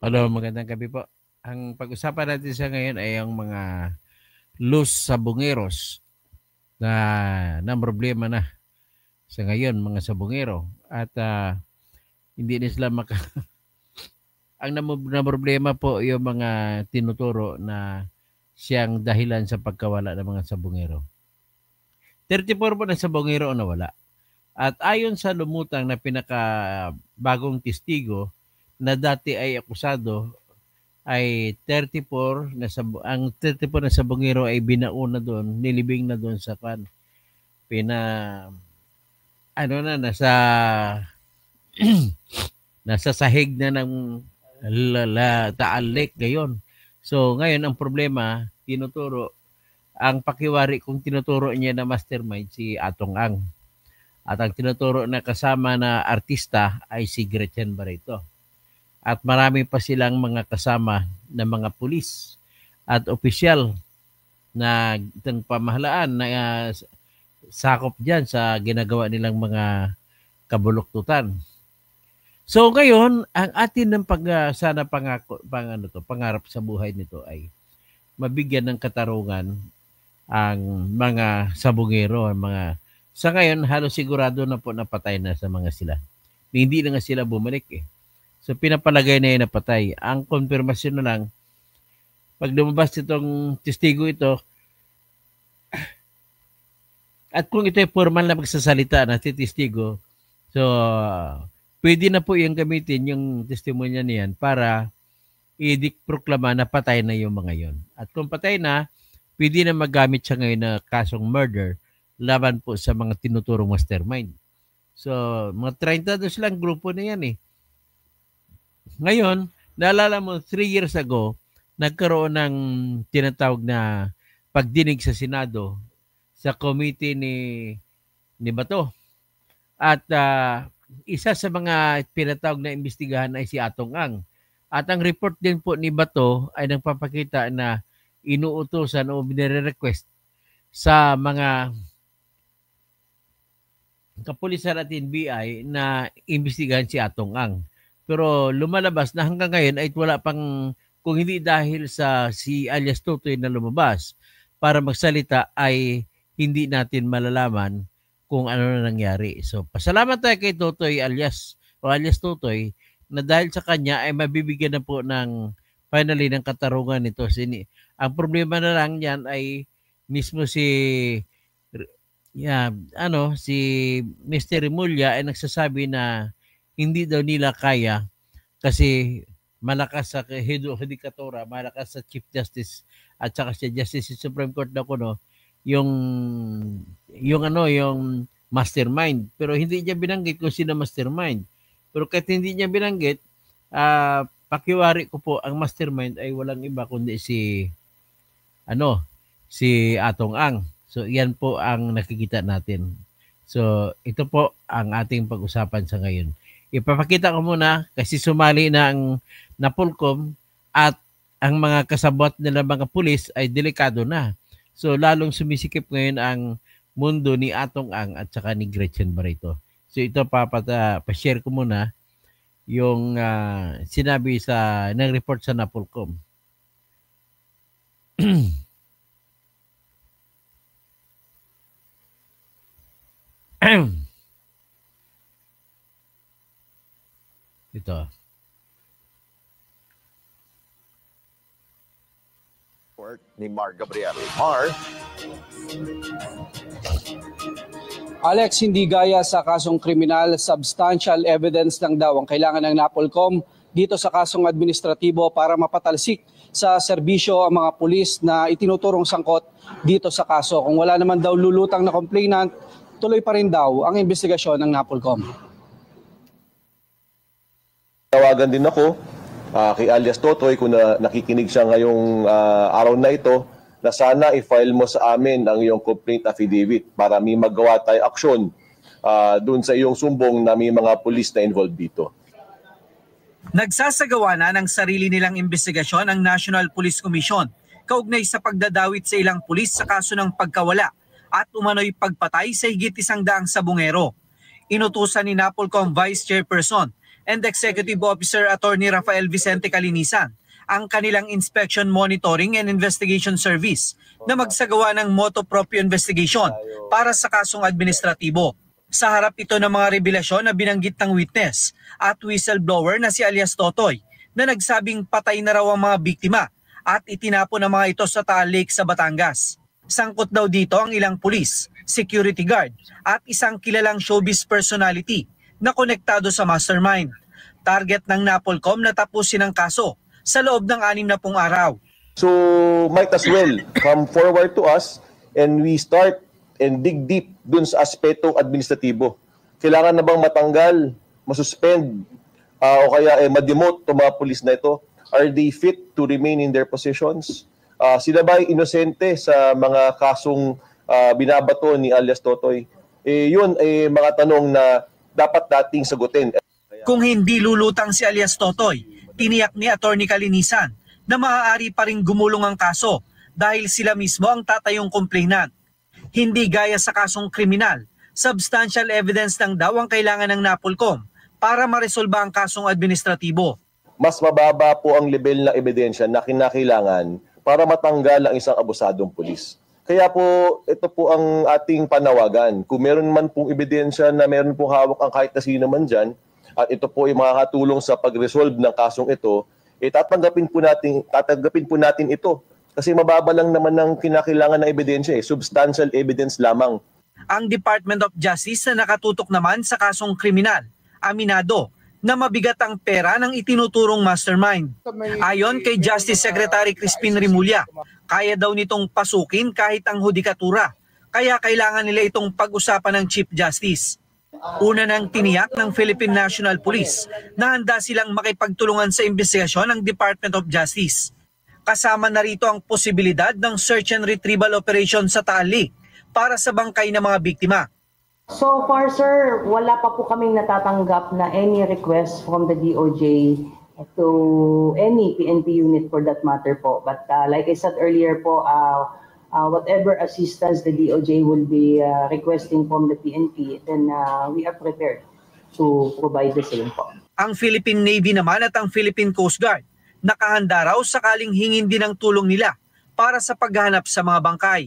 Hello, magandang gabi po. Ang pag-usapan natin sa ngayon ay ang mga loose sabungeros na problema na sa ngayon, mga sabungero. At hindi na sila ang na problema po yung mga tinuturo na siyang dahilan sa pagkawala ng mga sabungero. 34 po na sabungero ang nawala. At ayon sa lumutang na pinakabagong testigo na dati ay akusado ay 34 na ang 34 na sabungero ay binauna doon, nilibing na doon sa kan. Nasa nasa sahig na ng Taal Lake ngayon. So ngayon ang problema, ang pakiwari kung tinuturo niya na mastermind si Atong Ang. At ang tinuturo na kasama na artista ay si Gretchen Barreto. At marami pa silang mga kasama na mga pulis at opisyal na itong pamahalaan na sakop dyan sa ginagawa nilang mga kabuluktutan. So ngayon, ang atin ng pangarap sa buhay nito ay mabigyan ng katarungan ang mga sabungero, sa ngayon halos sigurado na po napatay na sa mga sila. Hindi na nga sila bumalik eh. So pinapalagay na yun na patay. Ang konfirmasyon na lang, pag lumabas itong testigo ito, at kung ito ay formal na magsasalita na testigo, so pwede na po yung gamitin yung testimonya niyan para i-proklama na patay na yung mga yon. At kung patay na, pwede na magamit siya ngayon na kasong murder laban po sa mga tinuturong mastermind. So, mga 32 lang grupo na yan eh. Ngayon, naalala mo, 3 years ago, nagkaroon ng tinatawag na pagdinig sa Senado sa committee ni Bato. At isa sa mga pinatawag na imbestigahan ay si Atong Ang. At ang report din po ni Bato ay nagpapakita na inuutosan o binire-request sa mga kapulisan at NBI na imbestigahan si Atong Ang. Pero lumalabas na hanggang ngayon ay wala pang, kung hindi dahil sa si alias Tutoy na lumabas para magsalita ay hindi natin malalaman kung ano na nangyari. So pasalamat tayo kay Tutoy alias Tutoy na dahil sa kanya ay mabibigyan na po ng finally ng katarungan nito. Ang problema na lang yan ay mismo si Mr. Remulla ay nagsasabi na hindi daw nila kaya kasi malakas sa Judikatura, malakas sa Chief Justice at saka sa Justice sa Supreme Court na kuno yung mastermind. Pero hindi niya binanggit kung sino mastermind. Pero kahit hindi niya binanggit, pakiwari ko po ang mastermind ay walang iba kundi si Atong Ang. So yan po ang nakikita natin. So ito po ang ating pag-usapan sa ngayon. Ipapakita ko muna kasi sumali na ang Napolcom at ang mga kasabot nila mga pulis ay delikado na. So lalong sumisikip ngayon ang mundo ni Atong Ang at saka ni Gretchen Barreto. So ito pa-share ko muna yung sinabi ng report sa Napolcom. Ito. Ni Mar Gabriel. Mar? Alex, hindi gaya sa kasong kriminal, substantial evidence lang daw ang kailangan ng Napolcom dito sa kasong administratibo para mapatalsik sa serbisyo ang mga pulis na itinuturong sangkot dito sa kaso. Kung wala naman daw lulutang na complainant, tuloy pa rin daw ang investigasyon ng Napolcom. Tawagan din ako kay alias Totoy kung nakikinig siya ngayong araw na ito na sana i-file mo sa amin ang iyong complaint affidavit para may magawa tayo aksyon doon sa iyong sumbong na may mga pulis na involved dito. Nagsasagawa na ng sarili nilang investigasyon ang National Police Commission kaugnay sa pagdadawit sa ilang pulis sa kaso ng pagkawala at umano'y pagpatay sa higit 100 sabungero. Inutusan ni Napolcom Vice Chairperson and Executive Officer Attorney Rafael Vicente Calinisan ang kanilang Inspection Monitoring and Investigation Service na magsagawa ng motu proprio investigation para sa kasong administratibo. Sa harap ito ng mga revelasyon na binanggit ng witness at whistleblower na si alias Totoy na nagsabing patay na raw ang mga biktima at itinapon ang mga ito sa Taal Lake sa Batangas. Sangkot daw dito ang ilang pulis, security guard at isang kilalang showbiz personality na konektado sa mastermind. Target ng NAPOLCOM na tapusin ang kaso sa loob ng 60 araw. So might as well come forward to us and we start and dig deep dun sa aspetong administratibo. Kailangan na bang matanggal, masuspend, o kaya ma-demote itong mga pulis na ito? Are they fit to remain in their positions? Sila ba inosente sa mga kasong binabato ni alias Totoy? Yun ay mga tanong na dapat dating sagutin. Kung hindi lulutang si alias Totoy, tiniyak ni Attorney Calinisan na maaari pa ring gumulong ang kaso dahil sila mismo ang tatayong complainant. Hindi gaya sa kasong kriminal, substantial evidence lang daw ang kailangan ng NAPOLCOM para maresolba ang kasong administratibo. Mas mababa po ang level ng ebidensya na kinakailangan para matanggal ang isang abusadong pulis. Kaya po, ito po ang ating panawagan. Kung meron man pong ebidensya na meron pong hawak ang kahit na sino man dyan, at ito po ay makakatulong sa pag-resolve ng kasong ito, tatanggapin po natin ito. Kasi mababa lang naman ng kinakailangan na ebidensya, substantial evidence lamang. Ang Department of Justice na nakatutok naman sa kasong kriminal, aminado na mabigat ang pera ng itinuturong mastermind. Ayon kay Justice Secretary Crispin Remulla, kaya daw nitong pasukin kahit ang hudikatura, kaya kailangan nila itong pag-usapan ng Chief Justice. Una nang tiniyak ng Philippine National Police na handa silang makipagtulungan sa investigasyon ng Department of Justice. Kasama na rito ang posibilidad ng search and retrieval operation sa Taal Lake para sa bangkay ng mga biktima. So far, sir, wala pa po kaming natatanggap na any request from the DOJ to any PNP unit for that matter po. But like I said earlier po, whatever assistance the DOJ will be requesting from the PNP, then we are prepared to provide the same po. Ang Philippine Navy naman at ang Philippine Coast Guard nakahanda raw sakaling hingin din ang tulong nila para sa paghahanap sa mga bangkay.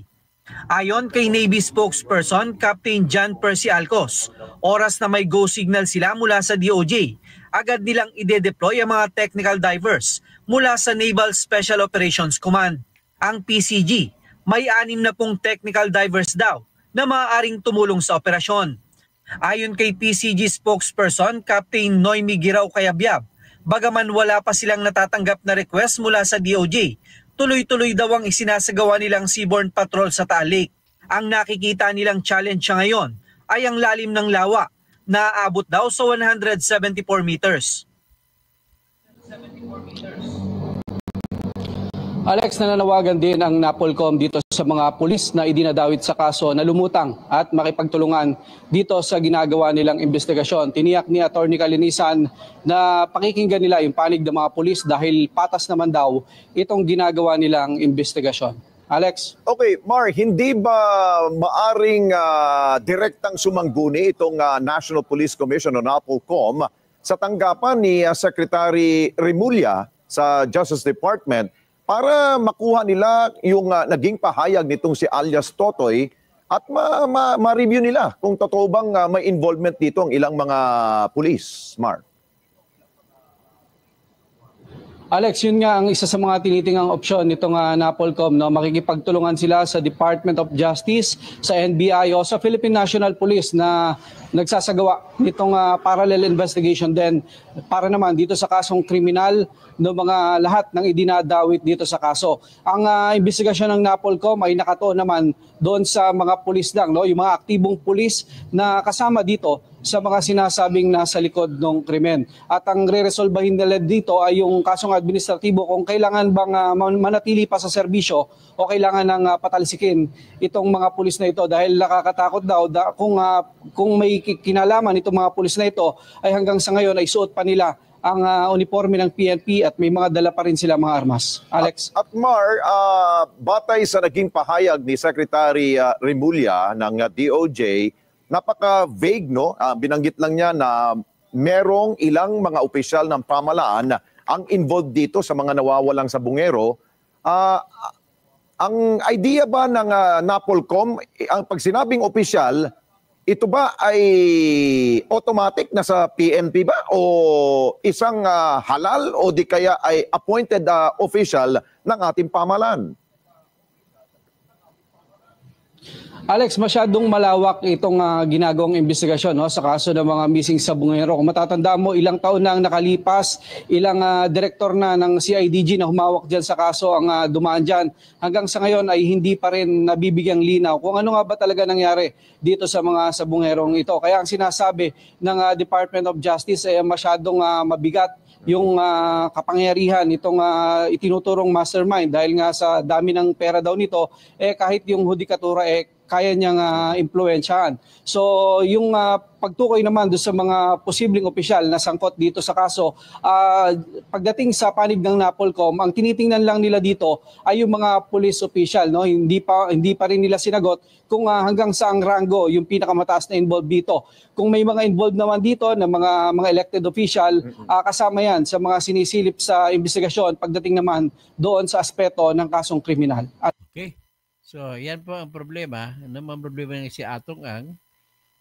Ayon kay Navy spokesperson Captain John Percy Alcos, oras na may go signal sila mula sa DOJ, agad nilang ide-deploy ang mga technical divers mula sa Naval Special Operations Command. Ang PCG, may 60 technical divers daw na maaaring tumulong sa operasyon. Ayon kay PCG spokesperson Captain Noemi Girao Cayabyab, bagaman wala pa silang natatanggap na request mula sa DOJ, tuloy-tuloy daw ang isinasagawa nilang seaborne patrol sa Taal Lake. Ang nakikita nilang challenge siya ngayon ay ang lalim ng lawa na aabot daw sa 174 meters. Alex, nananawagan din ang NAPOLCOM dito sa mga pulis na idinadawit sa kaso na lumutang at makipagtulungan dito sa ginagawa nilang investigasyon. Tiniyak ni Attorney Calinisan na pakikinggan nila yung panig ng mga pulis dahil patas naman daw itong ginagawa nilang investigasyon. Alex? Okay, Mar, hindi ba maaring direktang sumangguni itong National Police Commission o NAPOLCOM sa tanggapan ni Secretary Remulla sa Justice Department para makuha nila yung naging pahayag nitong si alias Totoy at ma-review nila kung totoo bang may involvement dito ang ilang mga pulis, Mar? Alex, yun nga ang isa sa mga tinitingang opsyon nitong NAPOLCOM, no? Makikipagtulungan sila sa Department of Justice, sa NBI o sa Philippine National Police na nagsasagawa nitong parallel investigation din para naman dito sa kasong kriminal ng mga lahat ng idinadawit dito sa kaso. Ang investigasyon ng NAPOLCOM ay nakatuon naman doon sa mga pulis lang, no? Yung mga aktibong pulis na kasama dito sa mga sinasabing nasa likod ng krimen. At ang re-resolbahin nila dito ay yung kasong administratibo kung kailangan bang manatili pa sa serbisyo o kailangan ng patalsikin itong mga pulis na ito dahil nakakatakot daw kung may kinalaman itong mga pulis na ito ay hanggang sa ngayon ay suot pa nila ang uniforme ng PNP at may mga dala pa rin sila mga armas. Alex? At Mar, batay sa naging pahayag ni Secretary Remulla ng DOJ, napaka-vague, no? Binanggit lang niya na merong ilang mga opisyal ng pamahalaan ang involved dito sa mga nawawalang sabungero. Ang idea ba ng NAPOLCOM, ang pag sinabing opisyal, ito ba ay automatic na sa PNP ba o isang halal o di kaya ay appointed official ng ating pamahalaan? Alex, masyadong malawak itong ginagawang investigasyon sa kaso ng mga missing sabungero. Kung matatanda mo, ilang taon na ang nakalipas, ilang direktor na ng CIDG na humawak dyan sa kaso ang dumaan dyan. Hanggang sa ngayon ay hindi pa rin nabibigyang linaw kung ano nga ba talaga nangyari dito sa mga sabungerong ito. Kaya ang sinasabi ng Department of Justice ay masyadong mabigat yung kapangyarihan itong itinuturong mastermind dahil nga sa dami ng pera daw nito, kahit yung hudikatura kaya niyang impluwensyahan. So yung pagtukoy naman doon sa mga posibleng opisyal na sangkot dito sa kaso, pagdating sa panig ng NAPOLCOM, ang tinitingnan lang nila dito ay yung mga police official, no? Hindi pa rin nila sinagot kung hanggang saang rango yung pinakamataas na involved dito. Kung may mga involved naman dito na mga elected official, kasama yan sa mga sinisilip sa investigasyon pagdating naman doon sa aspeto ng kasong kriminal. Okay. So, yan po ang problema. Ang problema ng si Atong Ang,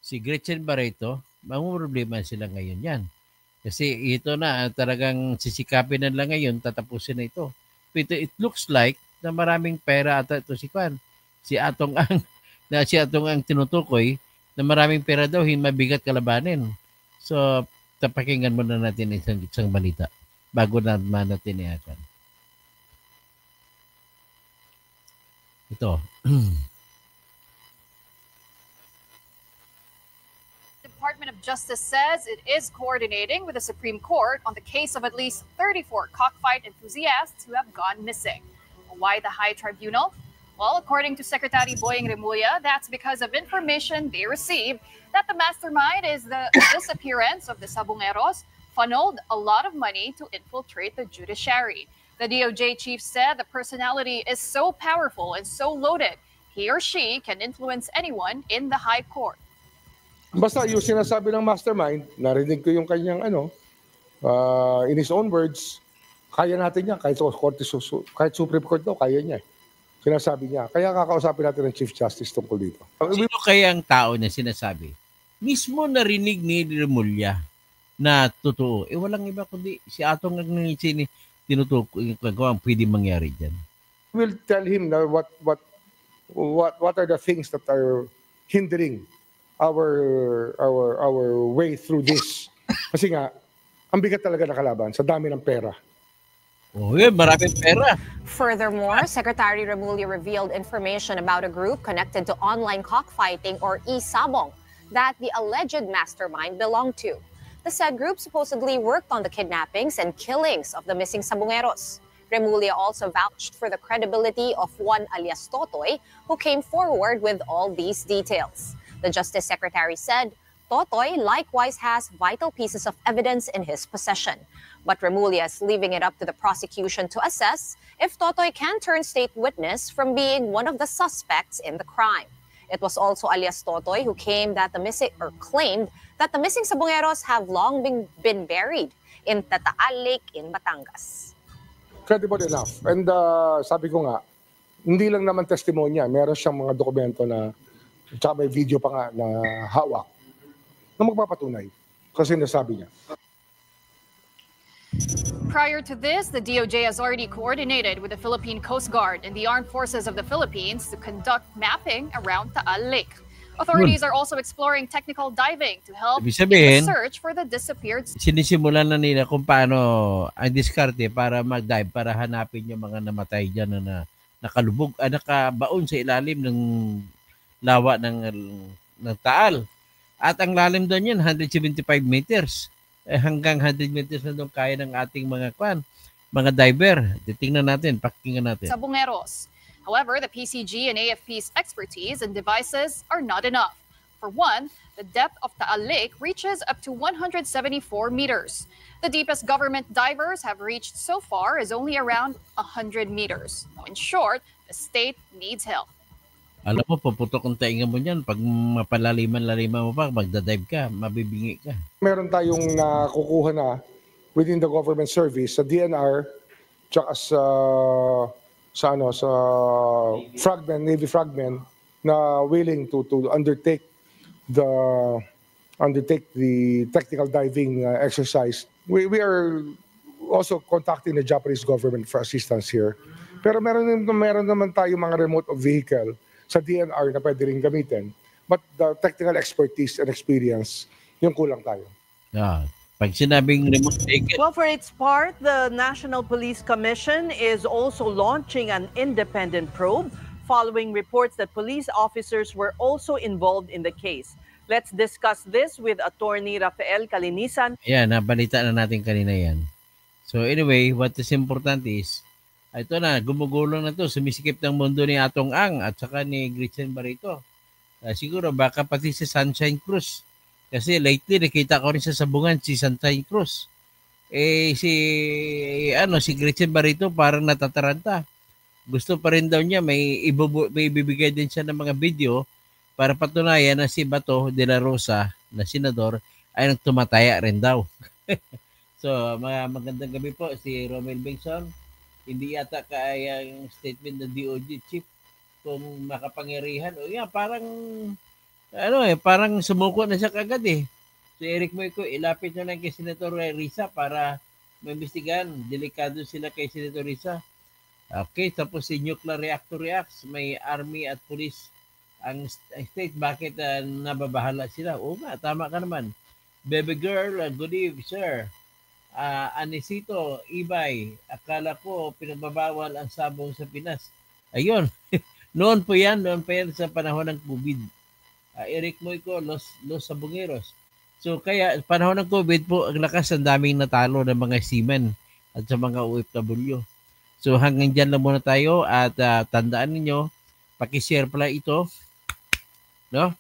si Gretchen Barreto, problema sila ngayon yan. Kasi ito na, talagang sisikapin na lang ngayon, tatapusin na ito. But it looks like na maraming pera at ito si Kwan. Si Atong Ang tinutukoy na maraming pera daw, mabigat kalabanin. So, tapakinggan muna natin isang balita bago naman natin iakan. Ito. Department of Justice says it is coordinating with the Supreme Court on the case of at least 34 cockfight enthusiasts who have gone missing. Why the High Tribunal? Well, according to Secretary Boyeng Remulla, that's because of information they received that the mastermind is the disappearance of the Sabungeros funneled a lot of money to infiltrate the judiciary. The DOJ chief said the personality is so powerful and so loaded, he or she can influence anyone in the high court. Basta yung sinasabi ng mastermind, narinig ko yung kanyang in his own words, kaya natin yan, kahit Supreme Court daw, kaya niya. Sinasabi niya. Kaya kakausapin natin ng Chief Justice tungkol dito. Sino kaya ang tao na sinasabi? Mismo narinig ni Remulla na totoo. Walang iba kundi si Atong Ang tinutukoy ang pwede mangyari dyan. We'll tell him na what are the things that are hindering our way through this. Kasi nga, ang bigat talaga na kalaban sa dami ng pera. Maraming pera. Furthermore, Secretary Remulla revealed information about a group connected to online cockfighting or e-sabong that the alleged mastermind belonged to. The said group supposedly worked on the kidnappings and killings of the missing sabungeros. Remulla also vouched for the credibility of one alias Totoy, who came forward with all these details. The Justice Secretary said Totoy likewise has vital pieces of evidence in his possession. But Remulla is leaving it up to the prosecution to assess if Totoy can turn state witness from being one of the suspects in the crime. It was also alias Totoy who claimed that the missing sabungeros have long been buried in Tataal Lake in Batangas. Credible enough. And sabi ko nga, hindi lang naman testimonya, meron siyang mga dokumento na, tsaka may video pa nga na hawak na magpapatunay kasi nasabi niya. Prior to this, the DOJ has already coordinated with the Philippine Coast Guard and the Armed Forces of the Philippines to conduct mapping around Taal Lake. Authorities are also exploring technical diving to help in the search for the disappeared. Sinisimulan na nila kung paano ang diskarte para mag-dive, para hanapin yung mga namatay dyan na nakalubog, nakabaon sa ilalim ng lawa ng Taal. At ang lalim doon yan, 175 meters. Hanggang 100 meters na doon kaya ng ating mga diver. Titingnan natin, pakinggan natin. Sabungeros. However, the PCG and AFP's expertise and devices are not enough. For one, the depth of Taal Lake reaches up to 174 meters. The deepest government divers have reached so far is only around 100 meters. In short, the state needs help. Alam mo, puputok ang tainga mo niyan. Pag mapalaliman-laliman mo pa, magdadive ka, mabibingi ka. Meron tayong nakukuha na within the government service sa DNR tsaka sa fragment, Navy fragment na willing to undertake the technical diving exercise. We are also contacting the Japanese government for assistance here. Pero meron naman tayo mga remote vehicle sa DNR na pwede rin gamitin. But the technical expertise and experience, yung kulang tayo. Pag sinabing remote vehicle, Well, for its part, the National Police Commission is also launching an independent probe following reports that police officers were also involved in the case. Let's discuss this with Attorney Rafael Calinisan. Ayan, nabalita na natin kanina yan. So anyway, what is important is, ito na, gumugulong na to, sumisikip ng mundo ni Atong Ang at saka ni Gretchen Barreto. Siguro baka pati si Sunshine Cruz. Kasi lately nakita ko rin sa sabungan si Sunshine Cruz. Si Gretchen Barreto parang natataranta. Gusto pa rin daw niya, may ibibigay din siya ng mga video para patunayan na si Bato de la Rosa na senador ay nagtumataya rin daw. So, magandang gabi po si Romel Bengson. Hindi yata kaya yung statement ng DOJ chief kung makapangyarihan. Parang sumuko na siya kagad eh. So Eric Moico, ilapit nyo lang kay Senator Risa para maimbestigahan. Delikado sila kay Senator Risa. Okay, tapos si Nuclear Reactor Reacts, may army at police ang state. Bakit nababahala sila? Oo nga, tama ka naman. Baby girl, good evening, sir. Anisito, Ibay, akala ko pinagbabawal ang sabong sa Pinas. Ayun, noon pa yan sa panahon ng COVID. Eric Moico, Los Sabongeros. So kaya panahon ng COVID po, ang lakas, ang daming natalo ng mga seamen at sa mga OFW. So hanggang dyan lang muna tayo at tandaan ninyo, paki-share pala ito, no?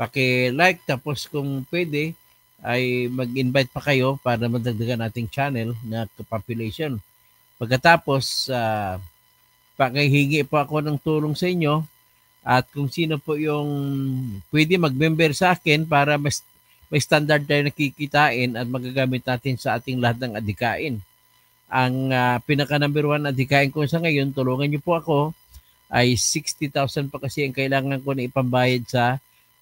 Paki-like, tapos kung pwede, ay mag-invite pa kayo para madagdagan ating channel na population. Pagkatapos, pakihingi po ako ng tulong sa inyo at kung sino po yung pwede mag-member sa akin para may standard tayo nakikitain at magagamit natin sa ating lahat ng adhikain. Ang pinaka-number 1 adhikain ko sa ngayon, tulungan niyo po ako, ay 60,000 pa kasi ang kailangan ko na ipambayad sa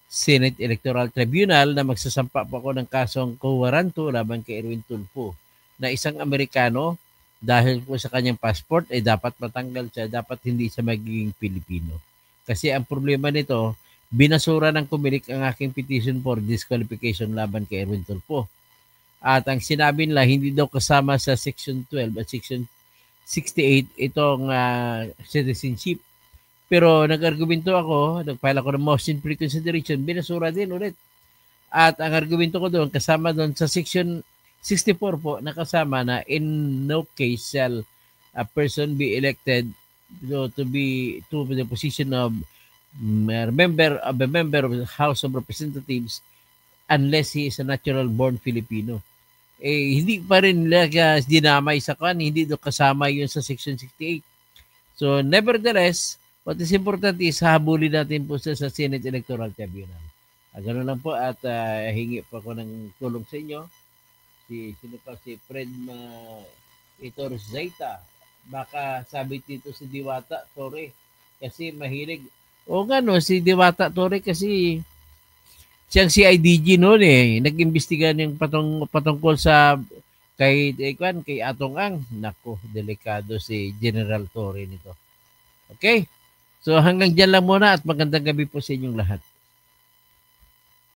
Senate Electoral Tribunal na magsasampa po ako ng kasong co-warranto laban kay Erwin Tulfo na isang Amerikano dahil po sa kanyang passport ay dapat matanggal siya, dapat hindi siya magiging Pilipino. Kasi ang problema nito, binasura ng Comelec ang aking petition for disqualification laban kay Erwin Tulfo. At ang sinabi nila, hindi daw kasama sa Section 12 at Section 68 itong citizenship. Pero nag-argumento ako, nag-file ako ng motion pre-consideration, binasura din ulit. At ang argumento ko doon, kasama doon sa Section 64 po, nakasama na in no case shall a person be elected to the position of member of the House of Representatives unless he is a natural born Filipino. Hindi pa rin nila dinamay sa hindi doon kasama yun sa Section 68. So nevertheless, what is important is habulin natin po sa Senate Electoral Tribunal. Ganun lang po at hingi po ako ng tulong sa inyo. Si Fred Itor Zaita. Baka sabi dito si Diwata Torre kasi mahilig. O nga no, si Diwata Torre kasi siyang CIDG noon nag-imbestiga ng patungkol sa kay Atong Ang. Nako, delikado si General Torre nito. Okay? So hanggang dyan lang muna at magandang gabi po sa inyong lahat.